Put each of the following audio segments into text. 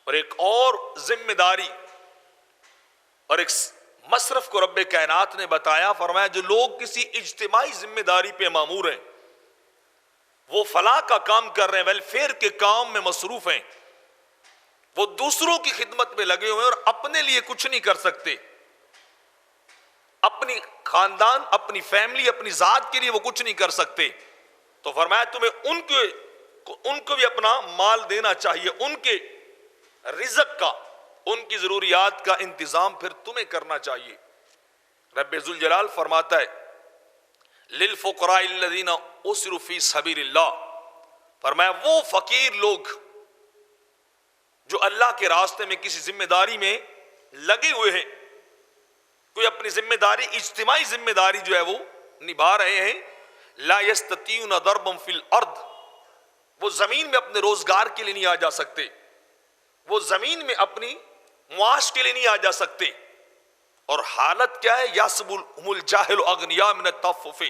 اور ایک اور ذمہ داری اور ایک مصرف کو رب کائنات نے بتایا، فرمایا جو لوگ کسی اجتماعی ذمہ داری پہ مامور ہیں، وہ فلاح کا کام کر رہے ہیں، ویلفیئر کے کام میں مصروف ہیں، وہ دوسروں کی خدمت میں لگے ہوئے ہیں اور اپنے لیے کچھ نہیں کر سکتے، اپنی خاندان، اپنی فیملی، اپنی ذات کے لیے وہ کچھ نہیں کر سکتے، تو فرمایا تمہیں ان کو بھی اپنا مال دینا چاہیے، ان کے رزق کا، ان کی ضروریات کا انتظام پھر تمہیں کرنا چاہیے۔ رب ذوالجلال فرماتا ہے للفقراء الذین اسروا فی سبیل اللہ، فرمایا وہ فقیر لوگ جو اللہ کے راستے میں کسی ذمہ داری میں لگے ہوئے ہیں، کوئی اپنی ذمہ داری، اجتماعی ذمہ داری جو ہے وہ نبھا رہے ہیں، لا یستطیعون ضربا فی الارض، وہ زمین میں اپنے روزگار کے لیے نہیں آ جا سکتے، وہ زمین میں اپنی معاش کے لیے نہیں آ جا سکتے، اور حالت کیا ہے، یحسبهم الجاہل اغنیاء من التعفف،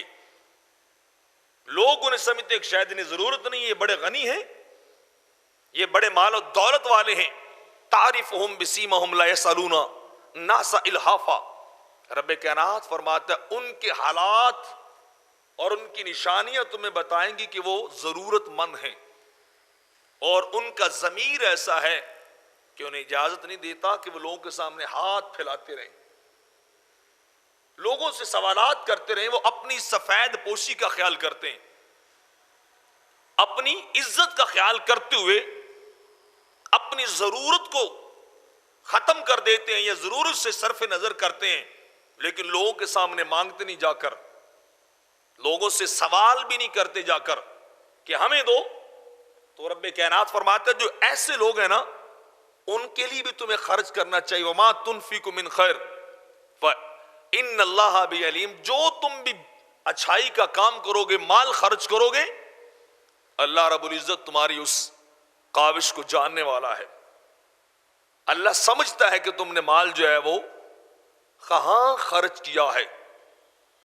لوگ انہیں سمجھتے ہیں کہ شاید انہیں ضرورت نہیں ہے، یہ بڑے غنی ہیں، یہ بڑے مال و دولت والے ہیں، تعرفهم بسیماہم لا یسألون الناس الحافا، رب کائنات فرماتا ہے ان کے حالات اور ان کی نشانیاں تمہیں بتائیں گی کہ وہ ضرورت مند ہیں، اور ان کا ضمیر ایسا ہے کہ انہیں اجازت نہیں دیتا کہ وہ لوگوں کے سامنے ہاتھ پھیلاتے رہیں، لوگوں سے سوالات کرتے رہیں، وہ اپنی سفید پوشی کا خیال کرتے ہیں، اپنی عزت کا خیال کرتے ہوئے اپنی ضرورت کو ختم کر دیتے ہیں یا ضرورت سے صرف نظر کرتے ہیں، لیکن لوگوں کے سامنے مانگتے نہیں جا کر، لوگوں سے سوال بھی نہیں کرتے جا کر کہ ہمیں دو، تو رب کائنات فرماتا ہے جو ایسے لوگ ہیں نا ان کے لیے بھی تمہیں خرچ کرنا چاہیے، وما تنفقوا من خیر فإن اللہ بہ علیم، جو تم بھی اچھائی کا کام کرو گے، مال خرچ کرو گے، اللہ رب العزت تمہاری اس کاوش کو جاننے والا ہے، اللہ سمجھتا ہے کہ تم نے مال جو ہے وہ کہاں خرچ کیا ہے۔